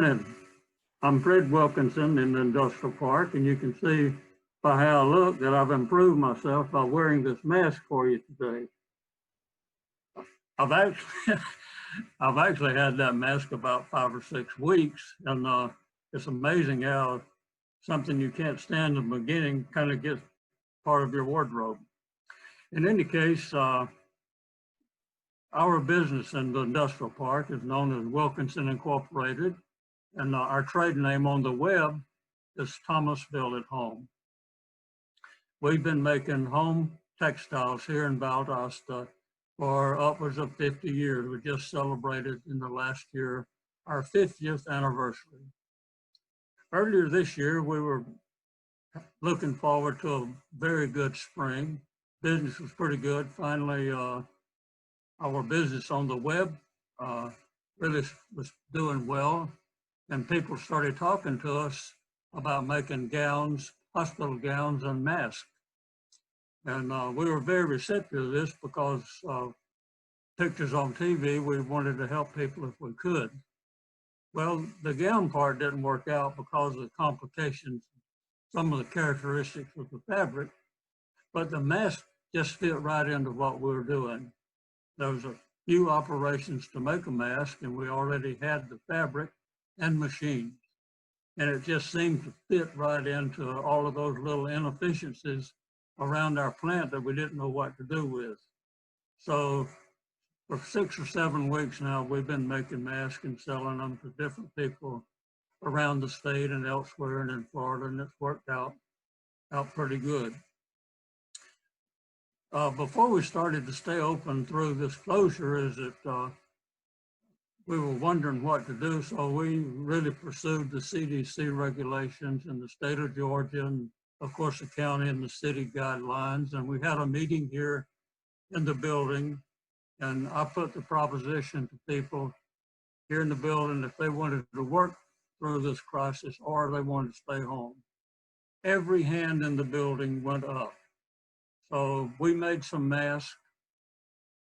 morning. I'm Fred Wilkinson in the Industrial Park, and you can see by how I look that I've improved myself by wearing this mask for you today. I've actually had that mask about 5 or 6 weeks, and it's amazing how something you can't stand in the beginning kind of gets part of your wardrobe. In any case, our business in the Industrial Park is known as Wilkinson Incorporated, and our trade name on the web is Thomasville at Home. We've been making home textiles here in Valdosta for upwards of 50 years. We just celebrated in the last year our 50th anniversary. Earlier this year, we were looking forward to a very good spring. Business was pretty good. Finally, our business on the web really was doing well, and people started talking to us about making gowns, hospital gowns, and masks. And we were very receptive to this because pictures on TV, we wanted to help people if we could. Well, the gown part didn't work out because of the complications, some of the characteristics of the fabric, but the mask just fit right into what we were doing. There was a few operations to make a mask, and we already had the fabric and machines. And it just seemed to fit right into all of those little inefficiencies around our plant that we didn't know what to do with. So for 6 or 7 weeks now, we've been making masks and selling them to different people around the state and elsewhere and in Florida, and it's worked out pretty good. Before we started to stay open through this closure, is that we were wondering what to do, so we really pursued the CDC regulations in the state of Georgia, and of course the county and the city guidelines. And we had a meeting here in the building, and I put the proposition to people here in the building if they wanted to work through this crisis or they wanted to stay home. Every hand in the building went up. So we made some masks.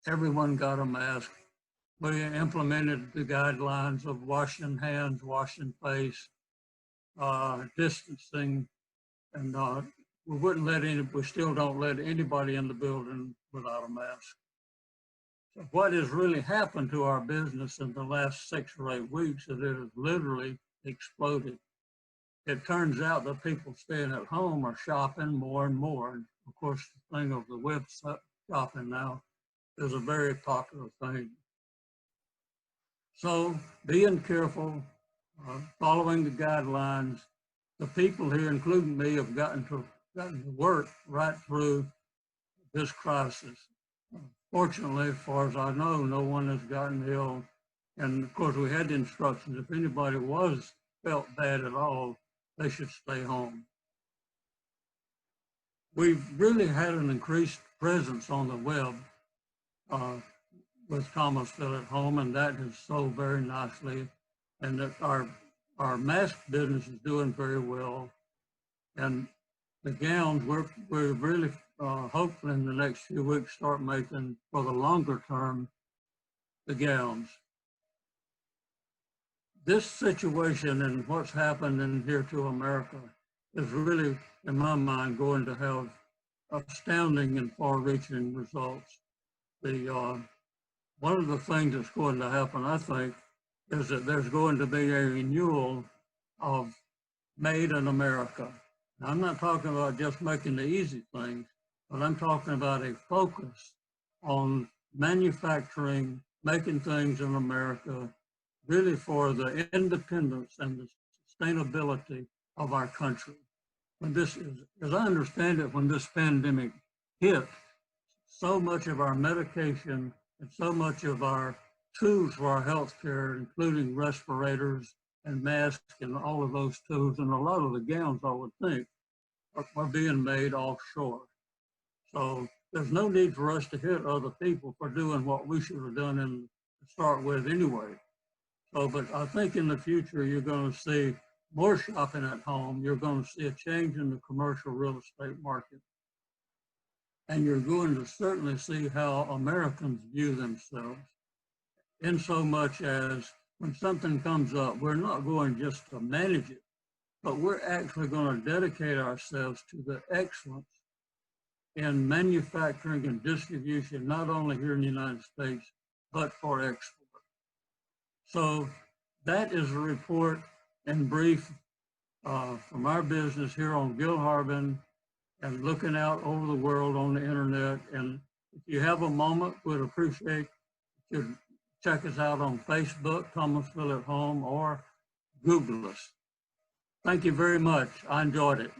Everyone got a mask. We implemented the guidelines of washing hands, washing face, distancing, and we still don't let anybody in the building without a mask. So what has really happened to our business in the last 6 or 8 weeks is it has literally exploded. It turns out that people staying at home are shopping more and more. And of course, the thing of the web shopping now is a very popular thing. So being careful, following the guidelines, the people here, including me, have gotten to work right through this crisis. Fortunately, as far as I know, no one has gotten ill. And of course, we had the instructions, if anybody felt bad at all, they should stay home. We've really had an increased presence on the web with Thomasville at Home, and that has sold very nicely. And that our mask business is doing very well. And the gowns, we're really hopefully in the next few weeks start making, for the longer term, the gowns. This situation and what's happened in here to America is really, in my mind, going to have astounding and far-reaching results. One of the things that's going to happen, I think, is that there's going to be a renewal of Made in America. Now, I'm not talking about just making the easy things, but I'm talking about a focus on manufacturing, making things in America, really for the independence and the sustainability of our country. When this is, as I understand it, when this pandemic hit, so much of our medication and so much of our tools for our health care, including respirators and masks and all of those tools, and a lot of the gowns, I would think, are being made offshore. So there's no need for us to hit other people for doing what we should have done to start with anyway. So, but I think in the future, you're going to see more shopping at home. You're going to see a change in the commercial real estate market. And you're going to certainly see how Americans view themselves, in so much as when something comes up, we're not going just to manage it, but we're actually going to dedicate ourselves to the excellence in manufacturing and distribution, not only here in the United States, but for export. So that is a report in brief from our business here on Gilharbin and looking out over the world on the internet. And if you have a moment, we'd appreciate you check us out on Facebook, Thomasville at Home, or Google us. Thank you very much. I enjoyed it.